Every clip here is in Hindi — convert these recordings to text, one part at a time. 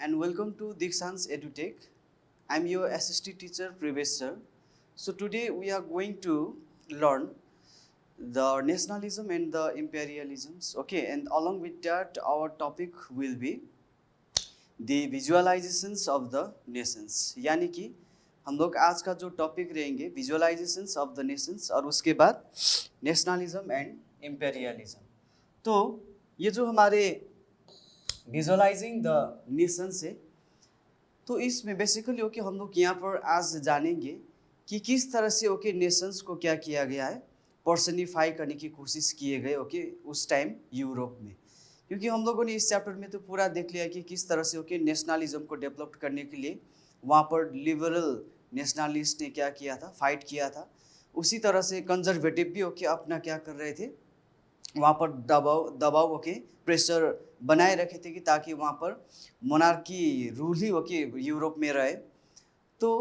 and welcome to Dikshant's EduTech. I'm your assistant teacher Privesh sir. So today we are going to learn the nationalism and the imperialisms. Okay, and along with that our topic will be the visualizations of the nations. यानी कि हम लोग आज का जो टॉपिक रहेंगे विजुअलाइजेशंस ऑफ द नेशंस और उसके बाद नेशनलिज्म एंड इम्पेरियलिज्म। तो ये जो हमारे विजुअलाइजिंग द नेशंस है, तो इसमें बेसिकली ओके हम लोग यहाँ पर आज जानेंगे कि किस तरह से ओके नेशंस को क्या किया गया है, पर्सनिफाई करने की कोशिश किए गए ओके उस टाइम यूरोप में। क्योंकि हम लोगों ने इस चैप्टर में तो पूरा देख लिया कि किस तरह से ओके नेशनलिज्म को डेवलप करने के लिए वहाँ पर लिबरल नेशनलिस्ट ने क्या किया था, फाइट किया था। उसी तरह से कंजर्वेटिव भी ओके अपना क्या कर रहे थे, वहाँ पर दबाव ओके प्रेशर बनाए रखे थे कि ताकि वहाँ पर मोनार्की रूल ही ओके यूरोप में रहे। तो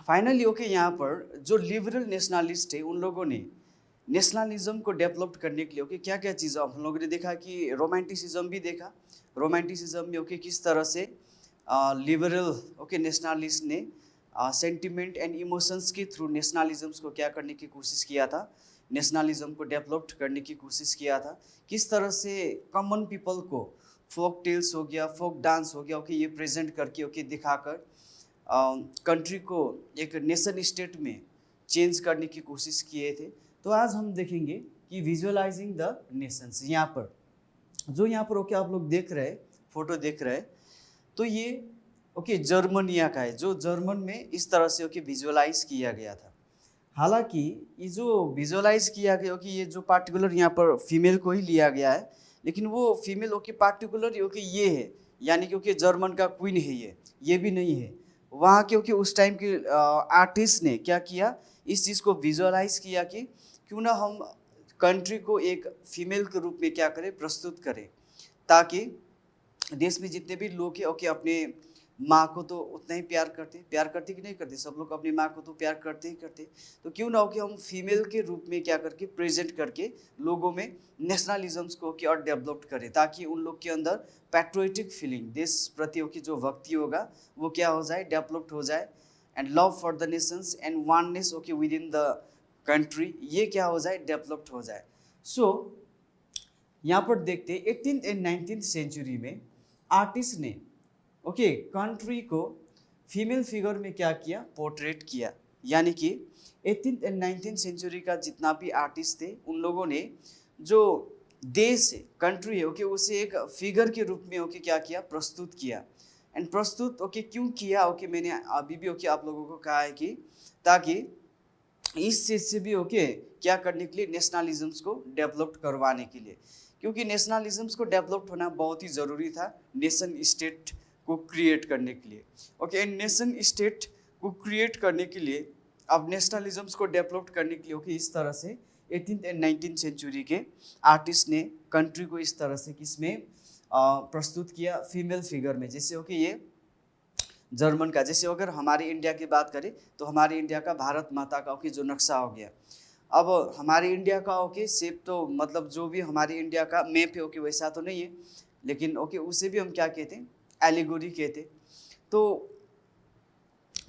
फाइनली ओके यहाँ पर जो लिबरल नेशनलिस्ट है उन लोगों ने नेशनलिज्म को डेवलप करने के लिए ओके क्या क्या चीज़ हम लोगों ने देखा कि रोमांटिसिज्म भी देखा। रोमांटिसिज्म में ओके किस तरह से लिबरल ओके नेशनलिस्ट ने सेंटिमेंट एंड इमोशंस के थ्रू नेशनलिज्म्स को क्या करने की कोशिश किया था, नेशनलिज्म को डेवलप करने की कोशिश किया था। किस तरह से कॉमन पीपल को फोक टेल्स हो गया, फोक डांस हो गया ओके ये प्रेजेंट करके ओके दिखाकर कंट्री को एक नेशन स्टेट में चेंज करने की कोशिश किए थे। तो आज हम देखेंगे कि विजुअलाइजिंग द नेशंस, यहाँ पर जो यहाँ पर ओके आप लोग देख रहे हैं, फोटो देख रहे हैं, तो ये ओके जर्मनिया का है, जो जर्मन में इस तरह से ओके विजुअलाइज किया गया था। हालांकि ये जो विजुअलाइज किया गया कि ये जो पार्टिकुलर यहाँ पर फीमेल को ही लिया गया है, लेकिन वो फीमेल ओके पार्टिकुलर ओके ये है, यानी कि ओके जर्मन का क्वीन है ये भी नहीं है। वहाँ के ओके उस टाइम के आर्टिस्ट ने क्या किया, इस चीज़ को विजुअलाइज किया कि क्यों ना हम कंट्री को एक फीमेल के रूप में क्या करें, प्रस्तुत करें, ताकि देश में जितने भी लोग हैं ओके अपने माँ को तो उतना ही प्यार करते कि नहीं करते, सब लोग अपनी माँ को तो प्यार करते ही करते। तो क्यों ना हो कि हम फीमेल के रूप में क्या करके प्रेजेंट करके लोगों में नेशनलिज्म्स को क्या और डेवलप करें, ताकि उन लोग के अंदर पैट्रियोटिक फीलिंग, देश प्रति की जो भक्ति होगा वो क्या हो जाए, डेवलप्ड हो जाए, and love for the Nations and oneness okay with in the country, ये क्या हो जाए, डेवलप्ड हो जाए। सो यहाँ पर देखते 18th एंड 19th सेंचुरी में आर्टिस्ट ने ओके कंट्री को फीमेल फिगर में क्या किया, पोर्ट्रेट किया। यानी कि 18th एंड 19th सेंचुरी का जितना भी आर्टिस्ट थे उन लोगों ने जो देश है, कंट्री है ओके उसे एक फिगर के रूप में ओके क्या किया, प्रस्तुत किया। एंड प्रस्तुत ओके क्यों किया, ओके मैंने अभी भी ओके आप लोगों को कहा है कि ताकि इस चीज़ से भी ओके क्या करने के लिए, नेशनलिज्म्स को डेवलप करवाने के लिए, क्योंकि नेशनलिज्म्स को डेवलप होना बहुत ही ज़रूरी था नेशन स्टेट को क्रिएट करने के लिए। ओके एंड नेशन स्टेट को क्रिएट करने के लिए, अब नेशनलिज्म्स को डेवलप करने के लिए ओके इस तरह से 18th एंड 19th सेंचुरी के आर्टिस्ट ने कंट्री को इस तरह से किसमें प्रस्तुत किया, फीमेल फिगर में। जैसे ओके ये जर्मन का, जैसे अगर हमारे इंडिया की बात करें तो हमारे इंडिया का भारत माता का ओके जो नक्शा हो गया, अब हमारे इंडिया का ओके शेप तो मतलब जो भी हमारे इंडिया का मैप है ओके वैसा तो नहीं है, लेकिन ओके उसे भी हम क्या कहते हैं, एलिगोरी कहते। तो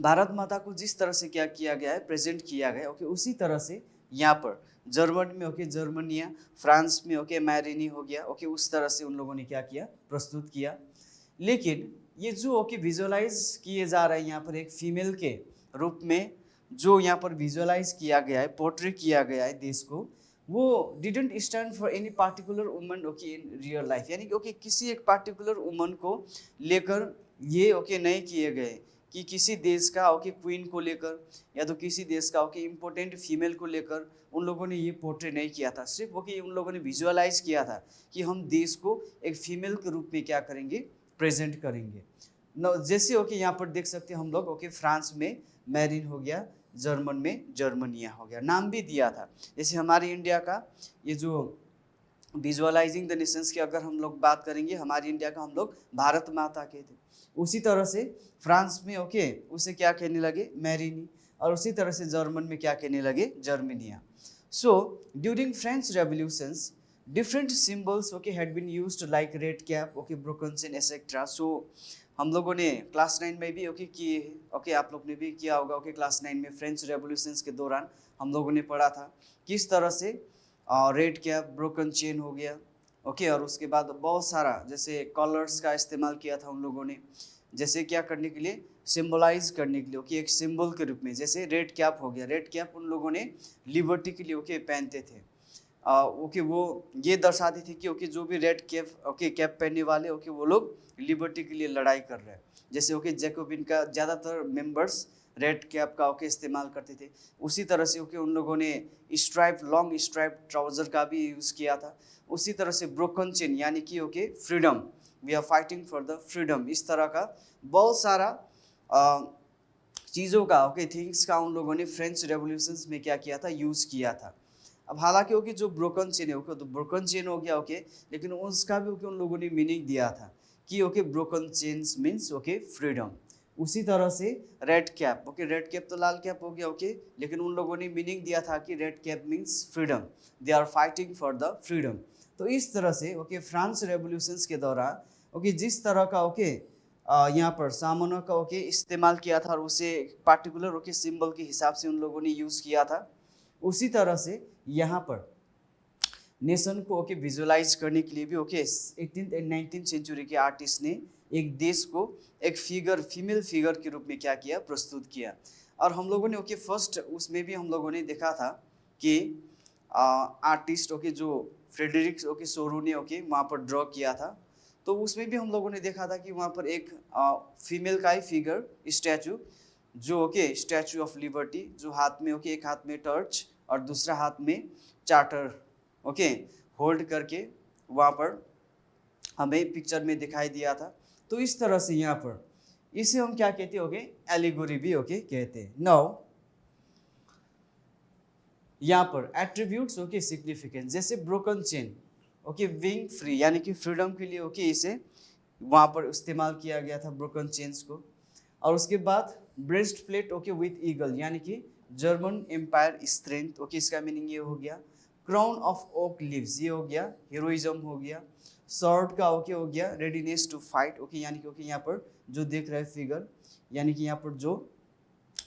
भारत माता को जिस तरह से क्या किया गया है, प्रेजेंट किया गया ओके उसी तरह से यहाँ पर जर्मन में ओके जर्मनिया, फ्रांस में ओके मैरिनी हो गया ओके उस तरह से उन लोगों ने क्या किया, प्रस्तुत किया। लेकिन ये जो ओके विजुअलाइज किए जा रहे हैं यहाँ पर एक फीमेल के रूप में, जो यहाँ पर विजुअलाइज किया गया है, पोर्ट्रेट किया गया है देश को, वो didn't stand for any particular woman okay in real life. यानी कि ओके किसी एक पार्टिकुलर वुमन को लेकर ये ओके नहीं किए गए कि किसी देश का ओके क्वीन को लेकर या तो किसी देश का ओके इम्पोर्टेंट फीमेल को लेकर उन लोगों ने ये पोर्ट्रेट नहीं किया था। सिर्फ ओके उन लोगों ने विजुअलाइज किया था कि हम देश को एक फीमेल के रूप में क्या करेंगे, प्रेजेंट करेंगे। जैसे ओके यहाँ पर देख सकते हैं हम लोग ओके फ्रांस में मैरिन हो गया, जर्मन में जर्मनिया हो गया, नाम भी दिया था। जैसे हमारे इंडिया का ये जो विजुअलाइजिंग द नेशंस की अगर हम लोग बात करेंगे, हमारे इंडिया का हम लोग भारत माता कहते, उसी तरह से फ्रांस में ओके उसे क्या कहने लगे, मैरिनी, और उसी तरह से जर्मन में क्या कहने लगे, Germania. So during French revolutions different symbols okay had been used like red cap okay broken chain etc. So हम लोगों ने क्लास 9 में भी ओके किए ओके आप लोग ने भी किया होगा ओके क्लास 9 में फ्रेंच रेवोल्यूशंस के दौरान हम लोगों ने पढ़ा था किस तरह से रेड कैप ब्रोकन चेन हो गया ओके और उसके बाद बहुत सारा जैसे कलर्स का इस्तेमाल किया था उन लोगों ने जैसे क्या करने के लिए सिंबलाइज करने के लिए ओके एक सिंबल के रूप में जैसे रेड कैप हो गया रेड कैप उन लोगों ने लिबर्टी के लिए ओके पहनते थे ओके वो ये दर्शाती थी कि ओके जो भी रेड कैप ओके कैप पहनने वाले ओके वो लोग लिबर्टी के लिए लड़ाई कर रहे हैं जैसे ओके जैकोबिन का ज़्यादातर मेंबर्स रेड कैप का ओके इस्तेमाल करते थे उसी तरह से ओके उन लोगों ने स्ट्राइप लॉन्ग स्ट्राइप ट्राउज़र का भी यूज़ किया था उसी तरह से ब्रोकन चेन यानी कि okay freedom we are fighting for the freedom इस तरह का बहुत सारा चीज़ों का ओके थिंग्स का उन लोगों ने फ्रेंच रेवोल्यूशंस में क्या किया था यूज़ किया था। अब हालांकि ओके जो ब्रोकन चेन है ओके तो ब्रोकन चेन हो गया ओके लेकिन उसका भी ओके उन लोगों ने मीनिंग दिया था कि okay broken chains means okay freedom. उसी तरह से red cap okay red cap तो लाल कैप हो गया ओके लेकिन उन लोगों ने मीनिंग दिया था कि red cap means freedom they are fighting for the freedom. तो इस तरह से ओके फ्रांस रेवोल्यूशंस के दौरान ओके जिस तरह का ओके यहाँ पर सामानों का ओके इस्तेमाल किया था और उसे पार्टिकुलर ओके सिंबल के हिसाब से उन लोगों ने यूज़ किया था उसी तरह से यहाँ पर नेशन को ओके विजुअलाइज करने के लिए भी okay 18th and 19th century के आर्टिस्ट ने एक देश को एक फिगर फीमेल फिगर के रूप में क्या किया प्रस्तुत किया और हम लोगों ने ओके फर्स्ट उसमें भी हम लोगों ने देखा था कि आर्टिस्ट ओके जो फ्रेडरिक ओके सोरू ने ओके वहाँ पर ड्रॉ किया था तो उसमें भी हम लोगों ने देखा था कि वहाँ पर एक फीमेल का ही फिगर स्टैचू जो ओके स्टैचू ऑफ लिबर्टी जो हाथ में ओके एक हाथ में टॉर्च और दूसरा हाथ में चार्टर ओके होल्ड करके वहाँ पर हमें पिक्चर में दिखाई दिया था। तो इस तरह से यहाँ पर इसे हम क्या कहते हैं ओके एलिगोरी भी ओके कहते हैं। नाउ यहाँ पर एट्रीब्यूट्स ओके सिग्निफिकेंस जैसे broken chain okay wing free यानी कि फ्रीडम के लिए ओके इसे वहाँ पर इस्तेमाल किया गया था ब्रोकन चेन्स को। और उसके बाद breast plate okay with eagle यानी कि जर्मन एम्पायर स्ट्रेंथ ओके इसका मीनिंग ये हो गया। क्राउन ऑफ ओक लीव्स ये हो गया हीरोइज्म हो गया। स्वॉर्ड का ओके हो गया रेडीनेस टू फाइट ओके यानी कि ओके यहाँ पर जो देख रहे हैं फिगर यानी कि यहाँ पर जो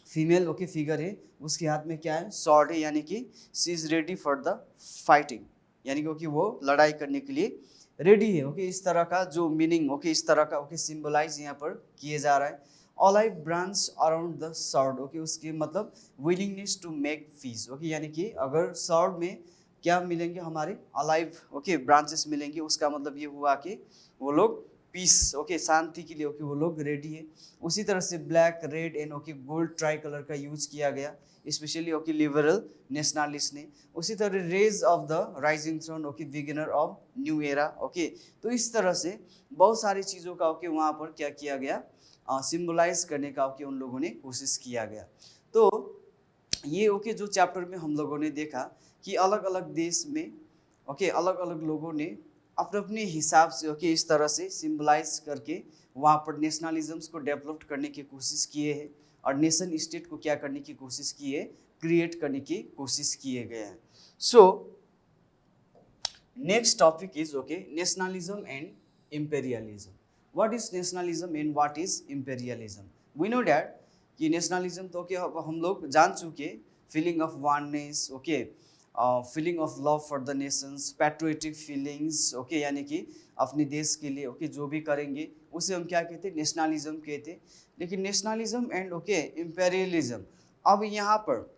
फीमेल ओके फिगर है उसके हाथ में क्या है स्वॉर्ड है यानी कि she is ready for the fighting यानी कि ओके वो लड़ाई करने के लिए रेडी है ओके इस तरह का जो मीनिंग ओके इस तरह का ओके सिंबलाइज यहाँ पर किए जा रहा है। Olive branch around the sword okay उसके मतलब willingness to make peace okay यानी कि अगर स्वॉर्ड में क्या मिलेंगे हमारे अलाइव ओके ब्रांचेस मिलेंगे उसका मतलब ये हुआ कि वो लोग पीस ओके शांति के लिए ओके वो लोग रेडी है। उसी तरह से black red and okay gold try colour का यूज किया गया स्पेशली ओके लिबरल नेशनलिस्ट ने। उसी तरह rays of the rising sun okay beginner of new era okay. तो इस तरह से बहुत सारी चीज़ों का ओके वहाँ पर क्या किया गया सिंबलाइज करने का ओके उन लोगों ने कोशिश किया गया। तो ये ओके जो चैप्टर में हम लोगों ने देखा कि अलग अलग देश में ओके अलग अलग लोगों ने अपने अपने हिसाब से ओके इस तरह से सिंबलाइज करके वहाँ पर नेशनलिज्म्स को डेवलप करने की कोशिश किए हैं और नेशन स्टेट को क्या करने की कोशिश की है क्रिएट करने की कोशिश किए गए हैं। So next topic is okay nationalism and imperialism. What is nationalism and what is imperialism? We know that कि नेशनलिज्म तो ओके हम लोग जान चुके feeling of oneness okay feeling of love for the nations patriotic feelings okay यानी कि अपने देश के लिए ओके जो भी करेंगे उसे हम क्या कहते हैं नेशनलिज्म कहते हैं। लेकिन नेशनलिज्म एंड ओके इम्पेरियलिज्म अब यहाँ पर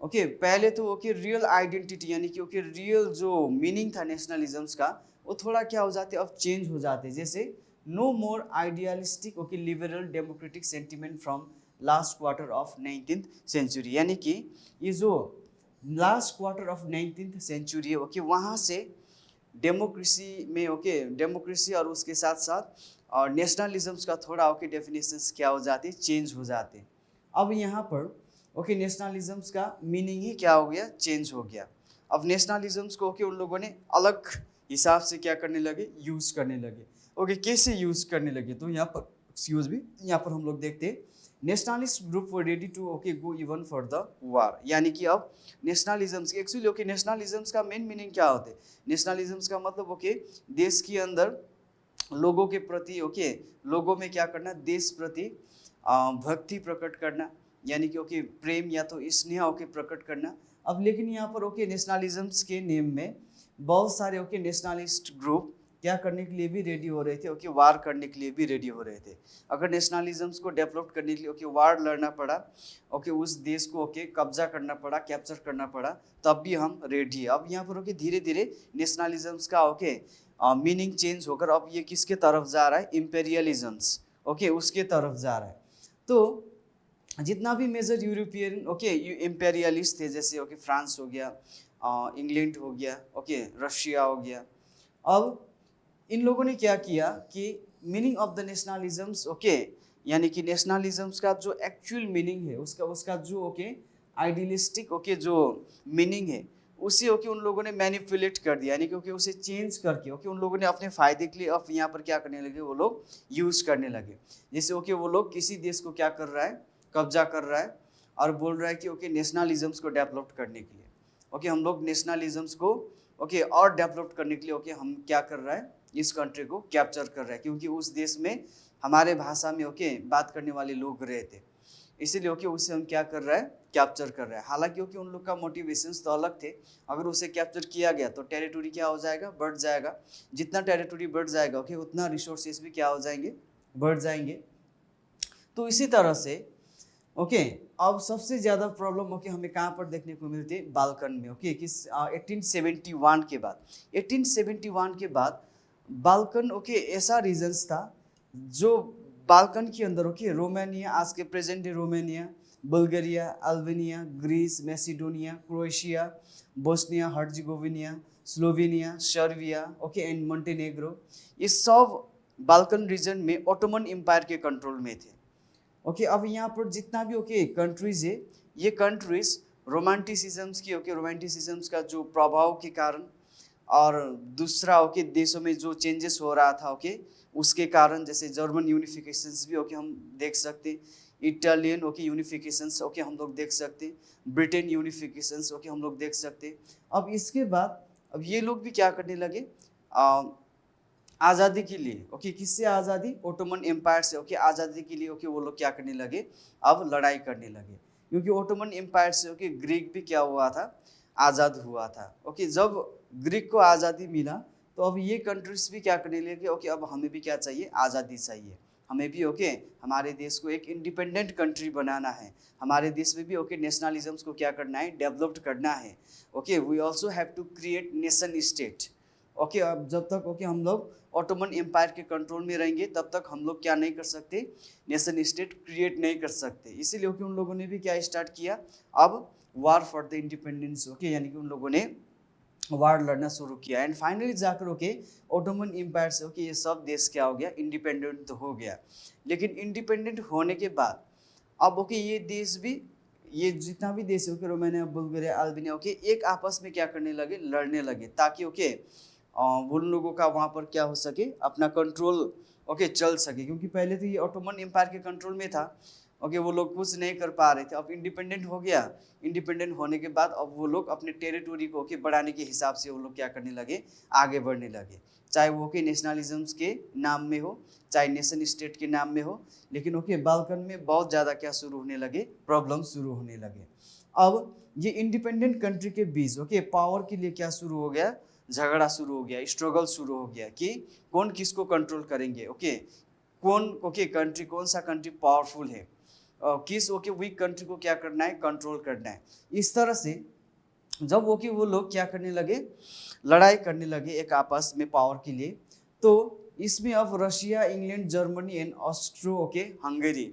ओके पहले तो ओके रियल आइडेंटिटी यानी कि ओके रियल जो मीनिंग था नेशनलिज्म्स का वो थोड़ा क्या हो जाते अब चेंज हो जाते जैसे no more idealistic okay liberal democratic sentiment from last quarter of 19th century यानी कि ये जो last quarter of 19th century है ओके वहाँ से डेमोक्रेसी में ओके डेमोक्रेसी और उसके साथ साथ और नेशनलिज्म्स का थोड़ा ओके डेफिनेशंस क्या हो जाते चेंज हो जाते। अब यहाँ पर ओके नेशनलिज्म्स का मीनिंग ही क्या हो गया चेंज हो गया। अब नेशनलिज्म्स को ओके उन लोगों ने अलग हिसाब से क्या करने लगे यूज़ करने लगे ओके कैसे यूज़ करने लगे तो यहाँ पर एक्सक्यूज मी, यहाँ पर हम लोग देखते हैं nationalist group were ready to okay go even for the war. यानी कि अब नेशनलिज्म्स की एक्चुअली ओके नेशनलिज्म्स का मेन मीनिंग क्या होते हैं? नेशनलिज्म्स का मतलब ओके देश के अंदर लोगों के प्रति ओके लोगों में क्या करना, देश प्रति भक्ति प्रकट करना, यानी कि ओके प्रेम या तो स्नेह ओके प्रकट करना। अब लेकिन यहाँ पर ओके नेशनलिज्म्स के नेम में बहुत सारे ओके नेशनलिस्ट ग्रुप क्या करने के लिए भी रेडी हो रहे थे, ओके वार करने के लिए भी रेडी हो रहे थे। अगर नेशनलिज्म्स को डेवलप करने के लिए ओके वार लड़ना पड़ा, ओके उस देश को ओके कब्जा करना पड़ा, कैप्चर करना पड़ा, तब भी हम रेडी है। अब यहाँ पर ओके धीरे धीरे नेशनलिज्म्स का ओके मीनिंग चेंज होकर अब ये किसके तरफ जा रहा है? इम्पेरियलिज्म्स ओके उसके तरफ जा रहा है। तो जितना भी मेजर यूरोपियन ओके इम्पेरियलिस्ट थे, जैसे ओके फ्रांस हो गया, इंग्लैंड हो गया, ओके रशिया हो गया, अब इन लोगों ने क्या किया कि मीनिंग ऑफ द नेशनलिज्म्स ओके यानी कि नेशनलिज्म्स का जो एक्चुअल मीनिंग है उसका जो ओके आइडियलिस्टिक ओके जो मीनिंग है उसे ओके उन लोगों ने मैनिपुलेट कर दिया, यानी कि ओके उसे चेंज करके ओके उन लोगों ने अपने फ़ायदे के लिए अब यहाँ पर क्या करने लगे, वो लोग यूज़ करने लगे। जैसे ओके वो लोग किसी देश को क्या कर रहा है, कब्जा कर रहा है और बोल रहा है कि ओके नेशनलिज्म्स को डेवलप करने के लिए ओके हम लोग नेशनलिज्म्स को ओके और डेवलप करने के लिए ओके हम क्या कर रहा है, इस कंट्री को कैप्चर कर रहा है, क्योंकि उस देश में हमारे भाषा में ओके बात करने वाले लोग रहे थे, इसीलिए ओके उसे हम क्या कर रहा है, कैप्चर कर रहा है। हालांकि ओके उन लोग का मोटिवेशंस तो अलग थे। अगर उसे कैप्चर किया गया तो टेरिटोरी क्या हो जाएगा, बढ़ जाएगा। जितना टेरिटोरी बढ़ जाएगा ओके उतना रिसोर्सेज भी क्या हो जाएंगे, बढ़ जाएंगे। तो इसी तरह से ओके अब सबसे ज़्यादा प्रॉब्लम ओके हमें कहाँ पर देखने को मिलती है, बाल्कन में ओके किस 1871 के बाद। 1871 के बाद बाल्कन ओके ऐसा रीजन्स था जो बाल्कन के अंदर ओके रोमानिया, आज के present day Romania, Bulgaria, Albania, Greece, Macedonia, Croatia, Bosnia Herzegovina, Slovenia, Serbia okay and Montenegro, ये सब बाल्कन रीजन में ऑटोमन एम्पायर के कंट्रोल में थे ओके। अब यहाँ पर जितना भी ओके कंट्रीज है, ये कंट्रीज रोमांटिसिज्म्स की ओके रोमांटिसिज्म्स का जो प्रभाव के कारण और दूसरा ओके देशों में जो चेंजेस हो रहा था ओके उसके कारण, जैसे जर्मन यूनिफिकेशंस भी ओके हम देख सकते, इटालियन ओके यूनिफिकेशंस ओके हम लोग देख सकते, ब्रिटेन यूनिफिकेशंस ओके हम लोग देख सकते। अब इसके बाद अब ये लोग भी क्या करने लगे, आज़ादी के लिए ओके किससे आज़ादी, ओटोमन एम्पायर से ओके आज़ादी के लिए ओके वो लोग क्या करने लगे, अब लड़ाई करने लगे, क्योंकि ओटोमन एम्पायर से ओके ग्रीक भी क्या हुआ था, आज़ाद हुआ था ओके। जब ग्रीक को आज़ादी मिला तो अब ये कंट्रीज भी क्या करने लगे ओके अब हमें भी क्या चाहिए, आज़ादी चाहिए, हमें भी ओके हमारे देश को एक इंडिपेंडेंट कंट्री बनाना है, हमारे देश में भी ओके नेशनलिज्म्स को क्या करना है, डेवलप्ड करना है okay. We also have to create nation state okay. अब जब तक ओके हम लोग ऑटोमन एम्पायर के कंट्रोल में रहेंगे तब तक हम लोग क्या नहीं कर सकते, नेशन स्टेट क्रिएट नहीं कर सकते। इसीलिए ओके उन लोगों ने भी क्या स्टार्ट किया, अब वार फॉर द इंडिपेंडेंस ओके, यानी कि उन लोगों ने वार लड़ना शुरू किया। एंड फाइनली जाकर ओके ऑटोमन एम्पायर से ओके ये सब देश क्या हो गया, इंडिपेंडेंट तो हो गया। लेकिन इंडिपेंडेंट होने के बाद अब ओके ये देश भी, ये जितना भी देश है okay Romania, Bulgaria, Albania okay एक आपस में क्या करने लगे, लड़ने लगे, ताकि ओके उन लोगों का वहाँ पर क्या हो सके, अपना कंट्रोल ओके चल सके, क्योंकि पहले तो ये ऑटोमन एम्पायर के कंट्रोल में था ओके, वो लोग कुछ नहीं कर पा रहे थे। अब इंडिपेंडेंट हो गया, इंडिपेंडेंट होने के बाद अब वो लोग अपने टेरिटोरी को ओके बढ़ाने के हिसाब से वो लोग क्या करने लगे, आगे बढ़ने लगे, चाहे वो ओके नेशनलिज्म्स के नाम में हो, चाहे नेशन स्टेट के नाम में हो। लेकिन ओके बाल्कन में बहुत ज़्यादा क्या शुरू होने लगे, प्रॉब्लम शुरू होने लगे। अब ये इंडिपेंडेंट कंट्री के बीच ओके पावर के लिए क्या शुरू हो गया, झगड़ा शुरू हो गया, स्ट्रगल शुरू हो गया कि कौन किसको कंट्रोल करेंगे ओके, कौन ओके कंट्री, कौन सा कंट्री पावरफुल है, किस ओके वीक कंट्री को क्या करना है, कंट्रोल करना है। इस तरह से जब ओके वो लोग क्या करने लगे, लड़ाई करने लगे एक आपस में पावर के लिए, तो इसमें अब Russia, England, Germany and Austro okay Hungary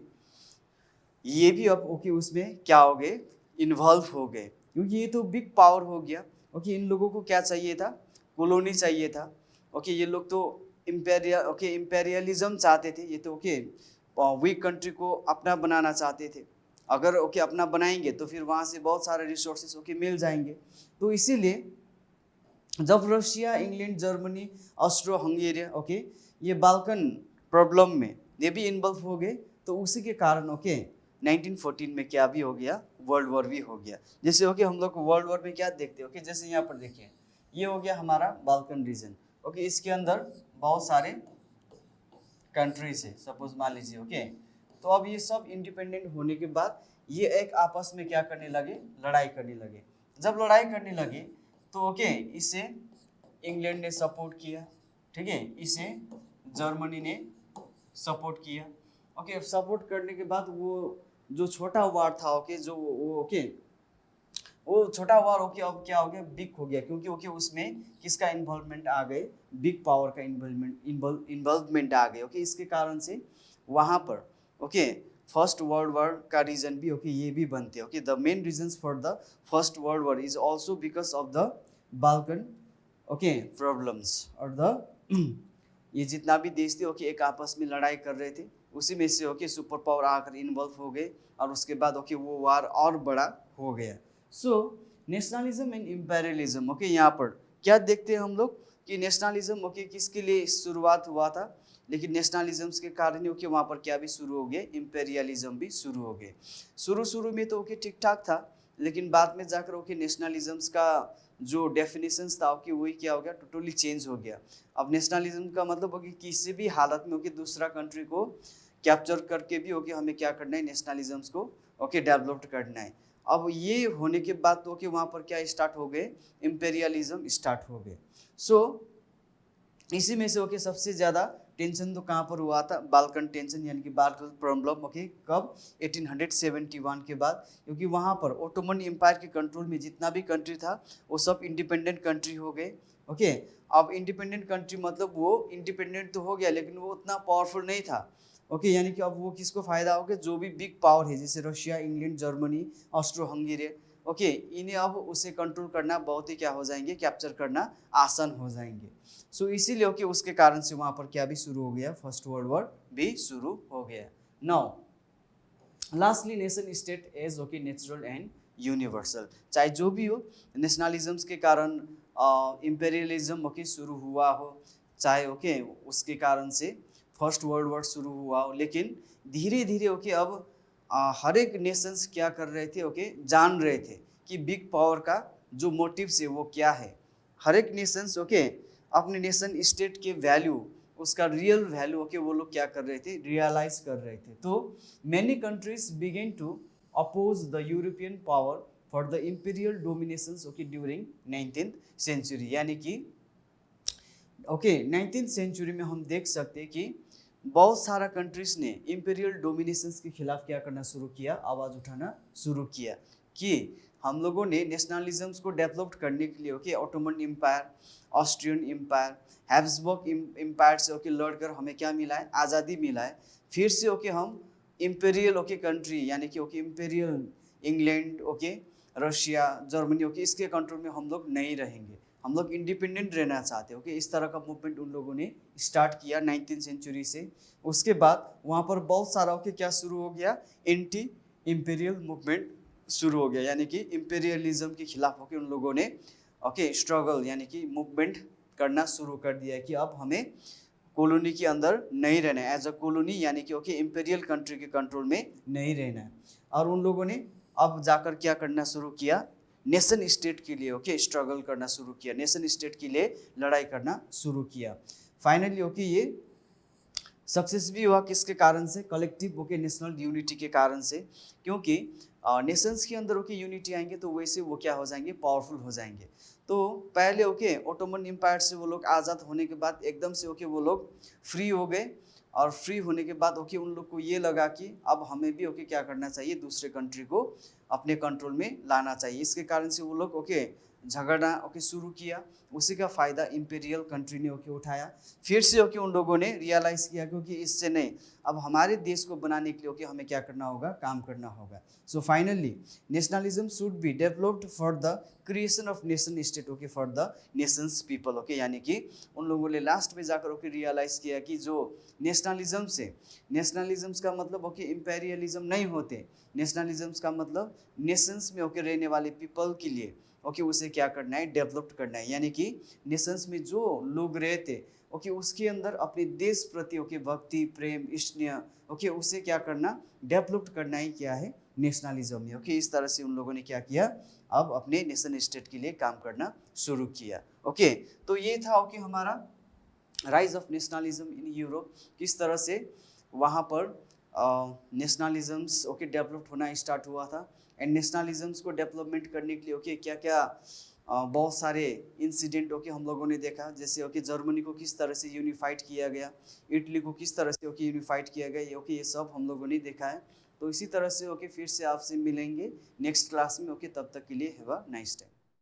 ये भी अब ओके उसमें क्या हो गए, इन्वॉल्व हो गए, क्योंकि ये तो बिग पावर हो गया ओके। इन लोगों को क्या चाहिए था, कॉलोनी चाहिए था ओके। ये लोग तो इम्पेरियलिज्म चाहते थे, ये तो ओके वीक कंट्री को अपना बनाना चाहते थे। अगर ओके अपना बनाएंगे तो फिर वहाँ से बहुत सारे रिसोर्सेज ओके मिल जाएंगे। तो इसीलिए जब Russia, England, Germany, Austro हंगेरिया okay ये बाल्कन प्रॉब्लम में ये भी इन्वॉल्व हो गए। तो उसी के कारण ओके 1914 में क्या भी हो गया, वर्ल्ड वॉर भी हो गया। जैसे ओके हम लोग वर्ल्ड वॉर में क्या देखते हैं, ओके जैसे यहाँ पर देखिए ये हो गया हमारा बाल्कन रीजन, ओके इसके अंदर बहुत सारे कंट्रीज है, सपोज मान लीजिए ओके। तो अब ये सब इंडिपेंडेंट होने के बाद ये एक आपस में क्या करने लगे, लड़ाई करने लगे। जब लड़ाई करने लगे तो ओके इसे इंग्लैंड ने सपोर्ट किया, ठीक है, इसे जर्मनी ने सपोर्ट किया। ओके सपोर्ट करने के बाद वो जो छोटा वार था ओके जो वो ओके वो छोटा वार ओके अब क्या हो गया, बिग हो गया, क्योंकि ओके उसमें किसका इन्वॉल्वमेंट आ गए, बिग पावर का इन्वॉल्वमेंट आ गए। ओके इसके कारण से वहाँ पर ओके फर्स्ट वर्ल्ड वॉर का रीजन भी ओके ये भी बनते हैं। Okay the main reasons for the first world war is also because of the Balkan okay problems और द ये जितना भी देश थे ओके एक आपस में लड़ाई कर रहे थे, उसी में से ओके सुपर पावर आकर इन्वॉल्व हो गए और उसके बाद ओके वो वार और बड़ा हो गया। सो नेशनलिज्म एंड इम्पेरियलिज्म ओके यहाँ पर क्या देखते हैं हम लोग कि नेशनलिज्म ओके किसके लिए शुरुआत हुआ था, लेकिन नेशनलिज्म के कारण ओके वहाँ पर क्या भी शुरू हो गए, इम्पेरियलिज्म भी शुरू हो गए। शुरू में तो ओके ठीक ठाक था, लेकिन बाद में जाकर ओके नेशनलिज्म का जो डेफिनेशंस था ओके वही क्या हो गया, टोटली चेंज हो गया। अब नेशनलिज्म का मतलब ओके किसी भी हालत में ओके दूसरा कंट्री को कैप्चर करके भी ओके हमें क्या करना है, नेशनलिज्म को ओके डेवलप करना है। अब ये होने के बाद तो ओके वहाँ पर क्या स्टार्ट हो गए, इम्पेरियलिज्म स्टार्ट हो गए। सो इसी में से ओके सबसे ज़्यादा टेंशन तो कहाँ पर हुआ था, बाल्कन टेंशन यानी कि बाल्कन प्रॉब्लम ओके कब, 1871 के बाद, क्योंकि वहाँ पर ओटोमन एम्पायर के कंट्रोल में जितना भी कंट्री था वो सब इंडिपेंडेंट कंट्री हो गए। ओके अब इंडिपेंडेंट कंट्री मतलब वो इंडिपेंडेंट तो हो गया लेकिन वो उतना पावरफुल नहीं था। ओके यानी कि अब वो किसको फायदा हो गया, जो भी बिग पावर है जैसे Russia, England, Germany, Austro Hungary okay इन्हें अब उसे कंट्रोल करना बहुत ही क्या हो जाएंगे, कैप्चर करना आसान हो जाएंगे। सो इसीलिए ओके उसके कारण से वहाँ पर क्या भी शुरू हो गया, फर्स्ट वर्ल्ड वॉर भी शुरू हो गया। Now lastly nation state as okay natural and universal, चाहे जो भी हो नेशनलिज्म के कारण इम्पेरियलिज्म ओके शुरू हुआ हो, चाहे ओके उसके कारण से फर्स्ट वर्ल्ड वॉर शुरू हुआ हो, लेकिन धीरे धीरे ओके अब हर एक नेशंस क्या कर रहे थे ओके जान रहे थे कि बिग पावर का जो मोटिव्स है वो क्या है। हर एक नेशंस ओके अपने नेशन स्टेट के वैल्यू, उसका रियल वैल्यू ओके वो लोग क्या कर रहे थे, रियलाइज कर रहे थे। तो many countries began to oppose the European power for the imperial dominations okay during 19th century, यानी कि ओके 19th सेंचुरी में हम देख सकते हैं कि बहुत सारा कंट्रीज ने इंपीरियल डोमिनेशंस के खिलाफ क्या करना शुरू किया, आवाज़ उठाना शुरू किया कि हम लोगों ने नेशनलिज्म को डेवलप करने के लिए okay Ottoman empire, Austrian empire, Habsburg empire से ओके लड़कर हमें क्या मिला है, आज़ादी मिला है। फिर से ओके हम इंपीरियल ओके कंट्री यानी कि okay imperial England okay Russia, Germany okay इसके कंट्रोल में हम लोग नहीं रहेंगे, हम लोग इंडिपेंडेंट रहना चाहते हैं। ओके इस तरह का मूवमेंट उन लोगों ने स्टार्ट किया 19th सेंचुरी से। उसके बाद वहाँ पर बहुत सारा ओके क्या शुरू हो गया, एंटी इंपीरियल मूवमेंट शुरू हो गया, यानी कि इंपीरियलिज्म के खिलाफ होके उन लोगों ने ओके स्ट्रगल यानी कि मूवमेंट करना शुरू कर दिया कि अब हमें कॉलोनी के अंदर नहीं रहना है, एज अ कॉलोनी यानी कि ओके इंपीरियल कंट्री के कंट्रोल में नहीं रहना है। और उन लोगों ने अब जाकर क्या करना शुरू किया, नेशन स्टेट के लिए ओके स्ट्रगल करना शुरू किया, नेशन स्टेट के लिए लड़ाई करना शुरू किया। फाइनली ओके ये सक्सेस भी हुआ, किसके कारण से, कलेक्टिव ओके नेशनल यूनिटी के कारण से, क्योंकि नेशंस के अंदर ओके यूनिटी आएंगे तो वैसे वो क्या हो जाएंगे, पावरफुल हो जाएंगे। तो पहले ओके ऑटोमन एम्पायर से वो लोग आज़ाद होने के बाद एकदम से ओके वो लोग फ्री हो गए, और फ्री होने के बाद ओके उन लोग को ये लगा कि अब हमें भी ओके क्या करना चाहिए, दूसरे कंट्री को अपने कंट्रोल में लाना चाहिए। इसके कारण से वो लोग ओके झगड़ना ओके शुरू किया, उसी का फ़ायदा इंपीरियल कंट्री ने ओके उठाया। फिर से ओके उन लोगों ने रियलाइज़ किया क्योंकि इससे नहीं, अब हमारे देश को बनाने के लिए ओके हमें क्या करना होगा, काम करना होगा। So finally nationalism should be developed for the creation of nation state okay for the Nations people okay, यानी कि उन लोगों ने लास्ट में जाकर ओके रियलाइज़ किया कि जो नेशनलिज्म से, नेशनलिज्म का मतलब ओके इंपेरियलिज्म नहीं होते, नेशनलिज्म का मतलब नेशंस में ओके रहने वाले पीपल के लिए ओके उसे क्या करना है, डेवलप करना है। यानी कि नेशंस में जो लोग रहते ओके उसके अंदर अपने देश प्रति ओके भक्ति प्रेम स्नेह ओके उसे क्या करना डेवलप करना ही क्या है नेशनलिज्म में। ओके इस तरह से उन लोगों ने क्या किया अब अपने नेशन स्टेट के लिए काम करना शुरू किया। ओके तो ये था ओके हमारा rise of nationalism in Europe, किस तरह से वहाँ पर नेशनलिज्म्स ओके डेवलप होना स्टार्ट हुआ था। एंड नेशनलिज्म्स को डेवलपमेंट करने के लिए ओके क्या क्या बहुत सारे इंसिडेंट ओके हम लोगों ने देखा, जैसे ओके जर्मनी को किस तरह से यूनिफाइड किया गया, इटली को किस तरह से ओके यूनिफाइड किया गया, ओके ये सब हम लोगों ने देखा है। तो इसी तरह से ओके फिर से आपसे मिलेंगे नेक्स्ट क्लास में। ओके तब तक के लिए हैव अ नाइस टाइम।